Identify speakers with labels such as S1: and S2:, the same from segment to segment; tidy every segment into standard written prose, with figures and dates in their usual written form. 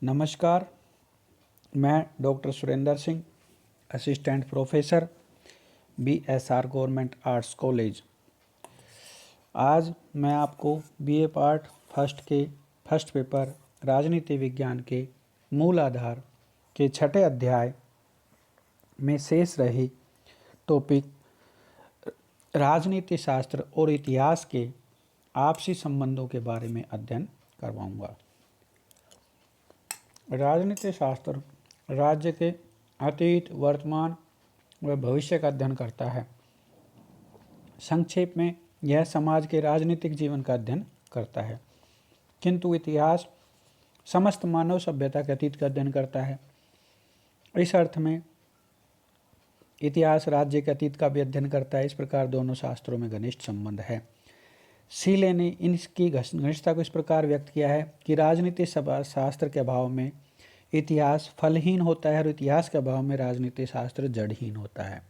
S1: नमस्कार, मैं doctor Surendra Singh, assistant professor BSR government arts college. आज मैं आपको BA पार्ट फर्स्ट पेपर राजनीति विज्ञान के मूल आधार के छठे अध्याय में शेष रही टॉपिक राजनीति शास्त्र और इतिहास के आपसी संबंधों के बारे में अध्ययन करवाऊंगा। राजनीति शास्त्र राज्य के अतीत, वर्तमान व भविष्य का अध्ययन करता है। संक्षेप में यह समाज के राजनीतिक जीवन का अध्ययन करता है, किंतु इतिहास समस्त मानव सभ्यता के अतीत का अध्ययन करता है। इस अर्थ में इतिहास राज्य के अतीत का भी अध्ययन करता है। इस प्रकार दोनों शास्त्रों में घनिष्ठ संबंध है। सीले ने इनकी घनिष्ठता को इस प्रकार व्यक्त किया है कि राजनीति शास्त्र के अभाव में इतिहास फलहीन होता है और इतिहास के अभाव में राजनीति शास्त्र जड़हीन होता है।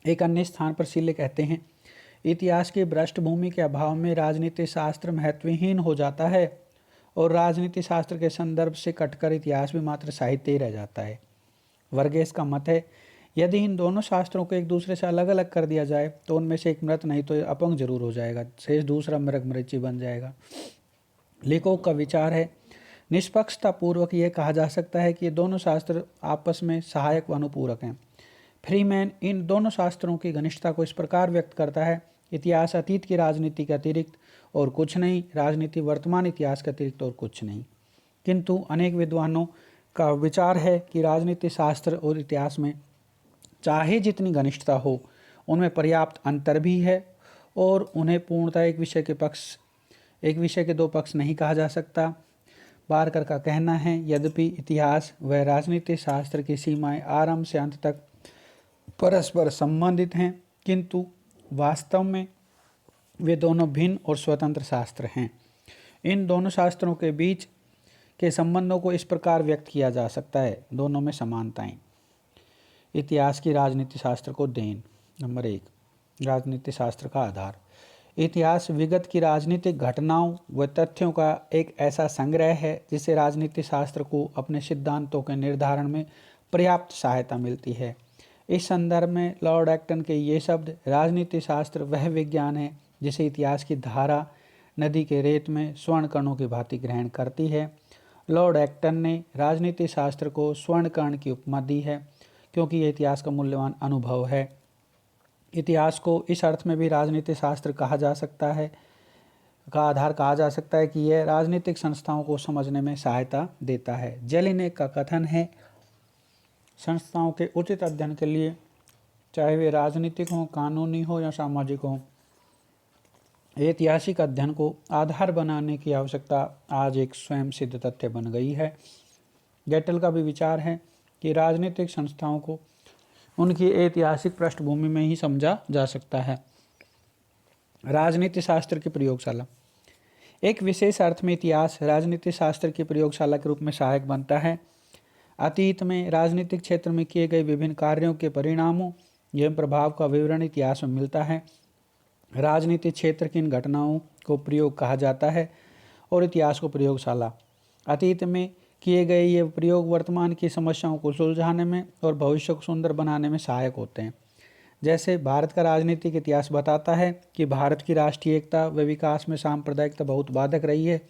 S1: एक अन्य स्थान पर सीले कहते हैं, इतिहास की पृष्ठभूमि के अभाव में राजनीति शास्त्र महत्वहीन हो जाता है और राजनीति शास्त्र के संदर्भ से कटकर इतिहास भी मात्र साहित्य ही रह जाता है। वर्गेस का मत है, यदि इन दोनों शास्त्रों को एक दूसरे से अलग अलग कर दिया जाए तो उनमें से एक मृत नहीं तो अपंग जरूर हो जाएगा, शेष दूसरा मृगमरीचि बन जाएगा। लेखकों का विचार है, निष्पक्षता पूर्वक यह कहा जा सकता है कि ये दोनों शास्त्र आपस में सहायक व अनुपूरक हैं। फ्रीमैन इन दोनों शास्त्रों की घनिष्ठता को इस प्रकार व्यक्त करता है, इतिहास अतीत की राजनीति के अतिरिक्त और कुछ नहीं, राजनीति वर्तमान इतिहास के अतिरिक्त और कुछ नहीं। किंतु अनेक विद्वानों का विचार है कि राजनीति शास्त्र और इतिहास में चाहे जितनी घनिष्ठता हो, उनमें पर्याप्त अंतर भी है और उन्हें पूर्णतः एक विषय के दो पक्ष नहीं कहा जा सकता। बारकर का कहना है, यद्यपि इतिहास व राजनीति शास्त्र की सीमाएं आरंभ से अंत तक परस्पर संबंधित हैं, किंतु वास्तव में वे दोनों भिन्न और स्वतंत्र शास्त्र हैं। इन दोनों शास्त्रों के बीच के संबंधों को इस प्रकार व्यक्त किया जा सकता है, दोनों में समानताएं। इतिहास की राजनीति शास्त्र को देन। नंबर 1, राजनीति शास्त्र का आधार। इतिहास विगत की राजनीतिक घटनाओं व तथ्यों का एक ऐसा संग्रह है जिसे राजनीति शास्त्र को अपने सिद्धांतों के निर्धारण में पर्याप्त सहायता मिलती है। इस संदर्भ में लॉर्ड एक्टन के ये शब्द, राजनीति शास्त्र वह विज्ञान है जिसे इतिहास की धारा नदी के रेत में स्वर्ण कणों की भांति ग्रहण करती है। लॉर्ड एक्टन ने राजनीति शास्त्र को स्वर्ण कण की उपमा दी है, क्योंकि यह इतिहास का मूल्यवान अनुभव है। इतिहास को इस अर्थ में भी राजनीति शास्त्र कहा जा सकता है, का आधार कहा जा सकता है कि यह राजनीतिक संस्थाओं को समझने में सहायता देता है। जेलिनेक का कथन है, संस्थाओं के उचित अध्ययन के लिए, चाहे वे राजनीतिक हों, कानूनी हो या सामाजिक हों, ऐतिहासिक अध्ययन को आधार बनाने की आवश्यकता आज एक स्वयं सिद्ध तथ्य बन गई है। गेटल का भी विचार है कि राजनीतिक संस्थाओं को उनकी ऐतिहासिक पृष्ठभूमि में ही समझा जा सकता है। राजनीति शास्त्र की प्रयोगशाला। एक विशेष अर्थ में इतिहास राजनीति शास्त्र की प्रयोगशाला के रूप में सहायक बनता है। अतीत में राजनीतिक क्षेत्र में किए गए विभिन्न कार्यों के परिणामों एवं प्रभाव का विवरण इतिहास में मिलता है। राजनीतिक क्षेत्र की इन घटनाओं को प्रयोग कहा जाता है और इतिहास को प्रयोगशाला। अतीत में किए गए ये प्रयोग वर्तमान की समस्याओं को सुलझाने में और भविष्य को सुंदर बनाने में सहायक होते हैं। जैसे भारत का राजनीतिक इतिहास बताता है कि भारत की राष्ट्रीय एकता व विकास में सांप्रदायिकता बहुत बाधक रही है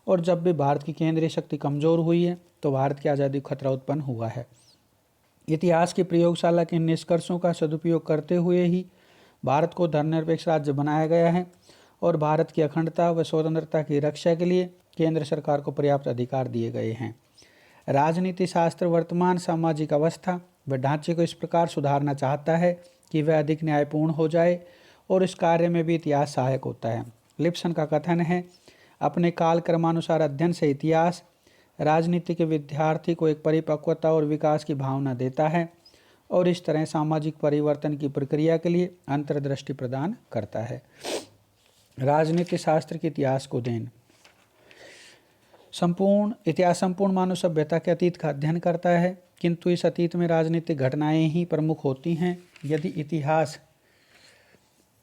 S1: और जब भी भारत की केंद्रीय शक्ति कमज़ोर हुई है तो भारत की आज़ादी को खतरा उत्पन्न हुआ है। इतिहास की प्रयोगशाला के निष्कर्षों का सदुपयोग करते हुए ही भारत को धर्मनिरपेक्ष राज्य बनाया गया है और भारत की अखंडता व स्वतंत्रता की रक्षा के लिए केंद्र सरकार को पर्याप्त अधिकार दिए गए हैं। राजनीति शास्त्र वर्तमान सामाजिक अवस्था व ढांचे को इस प्रकार सुधारना चाहता है कि वह अधिक न्यायपूर्ण हो जाए और इस कार्य में भी इतिहास सहायक होता है। लिप्सन का कथन है, अपने काल क्रमानुसार अध्ययन से इतिहास राजनीति के विद्यार्थी को एक परिपक्वता और विकास की भावना देता है और इस तरह सामाजिक परिवर्तन की प्रक्रिया के लिए अंतर्दृष्टि प्रदान करता है। राजनीति शास्त्र के इतिहास को देन। इतिहास संपूर्ण मानव सभ्यता के अतीत का अध्ययन करता है, किंतु इस अतीत में राजनीतिक घटनाएं ही प्रमुख होती हैं। यदि इतिहास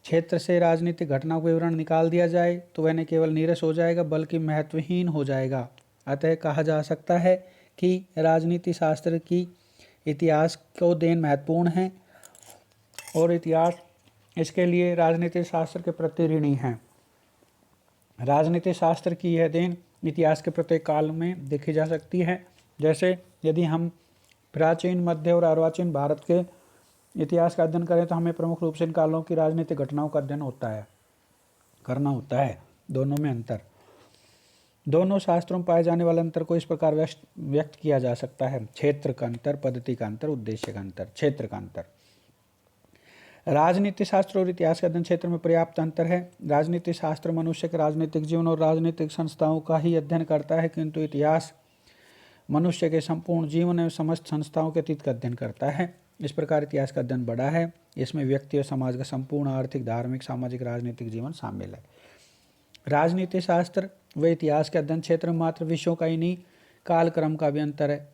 S1: क्षेत्र से राजनीतिक घटनाओं का विवरण निकाल दिया जाए तो वह न केवल नीरस हो जाएगा बल्कि महत्वहीन हो जाएगा। अतः कहा जा सकता है कि राजनीति शास्त्र की इतिहास को देन महत्वपूर्ण है और इतिहास इसके लिए राजनीतिक शास्त्र के प्रति ऋणी है। राजनीतिक शास्त्र की यह देन इतिहास के प्रत्येक काल में देखी जा सकती है। जैसे यदि हम प्राचीन, मध्य और अर्वाचीन भारत के इतिहास का अध्ययन करें तो हमें प्रमुख रूप से इन कालों की राजनीतिक घटनाओं का अध्ययन करना होता है। दोनों में अंतर, दोनों शास्त्रों में पाए जाने वाले अंतर को इस प्रकार व्यक्त किया जा सकता है: क्षेत्र का अंतर, पद्धति का अंतर, उद्देश्य का अंतर। क्षेत्र का अंतर, राजनीति शास्त्र और इतिहास के अध्ययन क्षेत्र में पर्याप्त अंतर है। राजनीति शास्त्र मनुष्य के राजनीतिक जीवन और राजनीतिक संस्थाओं का ही अध्ययन करता है, किंतु इतिहास मनुष्य के संपूर्ण जीवन एवं समस्त संस्थाओं के अतीत का अध्ययन करता है। इस प्रकार इतिहास का अध्ययन बड़ा है। इसमें व्यक्ति और समाज का संपूर्ण आर्थिक, धार्मिक, सामाजिक, राजनीतिक जीवन शामिल है। राजनीति शास्त्र व इतिहास के अध्ययन क्षेत्र में मात्र विषयों का ही नहीं, कालक्रम का भी अंतर है।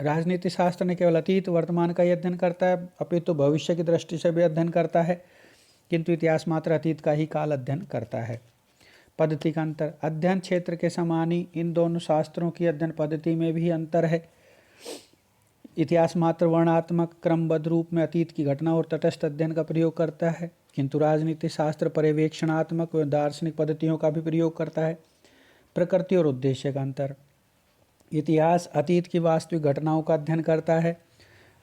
S1: राजनीति शास्त्र ने केवल अतीत, वर्तमान का ही अध्ययन करता है, अपितु भविष्य की दृष्टि से भी अध्ययन करता है, किंतु इतिहास मात्र अतीत का ही काल अध्ययन करता है। पद्धति का अंतर, अध्ययन क्षेत्र के समान ही इन दोनों शास्त्रों की अध्ययन पद्धति में भी अंतर है। इतिहास मात्र वर्णनात्मक, क्रमबद्ध रूप में अतीत की घटना और तटस्थ अध्ययन का प्रयोग करता है, किंतु राजनीति शास्त्र पर्यवेक्षणात्मक व दार्शनिक पद्धतियों का भी प्रयोग करता है। प्रकृति और उद्देश्य का अंतर, इतिहास अतीत की वास्तविक घटनाओं का अध्ययन करता है,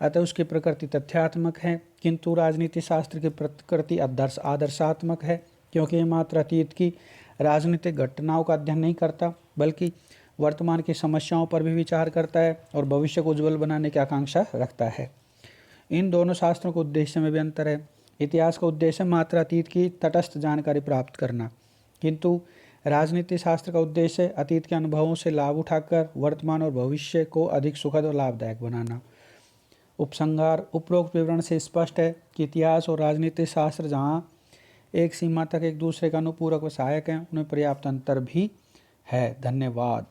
S1: अतः उसकी प्रकृति तथ्यात्मक है, किंतु राजनीति शास्त्र की प्रकृति आदर्शात्मक है, क्योंकि ये मात्र अतीत की राजनीतिक घटनाओं का अध्ययन नहीं करता, बल्कि वर्तमान की समस्याओं पर भी विचार करता है और भविष्य को उज्ज्वल बनाने की आकांक्षा रखता है। इन दोनों शास्त्रों के उद्देश्य में भी अंतर है। इतिहास का उद्देश्य मात्र अतीत की तटस्थ जानकारी प्राप्त करना, किंतु राजनीति शास्त्र का उद्देश्य अतीत के अनुभवों से लाभ उठाकर वर्तमान और भविष्य को अधिक सुखद और लाभदायक बनाना। उपसंहार, उपरोक्त विवरण से स्पष्ट है कि इतिहास और राजनीति शास्त्र जहाँ एक सीमा तक एक दूसरे का अनुपूरक व सहायक हैं, उनमें पर्याप्त अंतर भी है। धन्यवाद।